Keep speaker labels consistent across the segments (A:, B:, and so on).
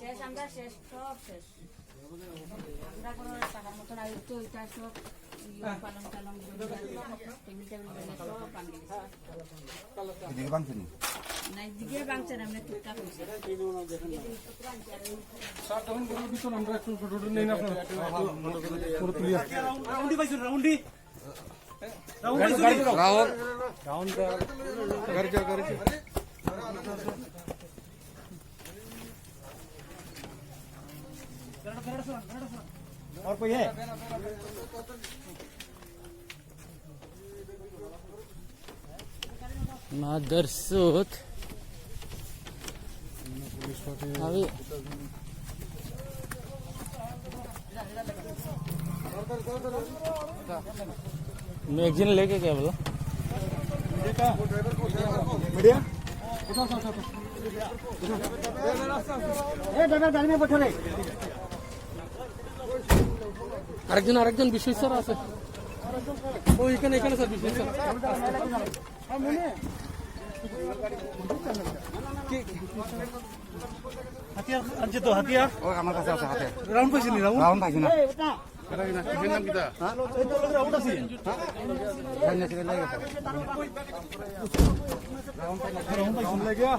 A: শেষ আমরা শেষ সব শেষ আমরা কোনো টাকার মতন আর তো এটা সব পালন টালন টেবিল সব বাঙালি
B: এদিকে বাংশুনি
A: না দিকে বাংছে না আমরা টুকটাক হয়েছে
C: আমরা একটু ফটো নেই না পুরো তুলিয়া রাউন্ডি পাইছেন রাউন্ডি राउंड घर जा घर और कोई है
D: Madarsuth अभी मैगजीन लेके क्या बोला
C: मीडिया
B: ड्राइवर गाड़ी में बैठो रे
D: আরেকজন বিশ্বেশ্বর আছে ও এখানে স্যার বিশ্বেশ্বর
C: হাতিয়ার আনছে তো হাতিয়ার
B: ও আমার কাছে আছে হাতে
C: রাউন্ড পাইছেন নি
B: রাউন্ড পাইছি না
C: কিসের নাম কিটা এই তো রাউন্ড আছে
B: সামনে থেকে লাগে
C: রাউন্ড পাইছেন লাগিয়া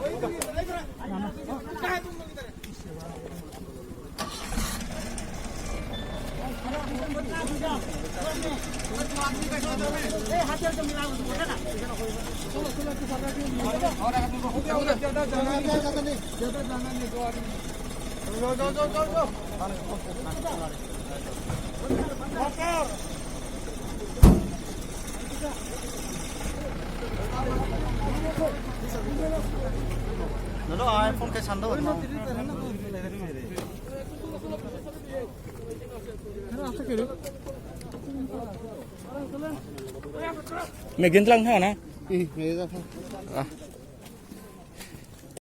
B: नो आईफोन के संदो
D: magazine lang ha na
B: ih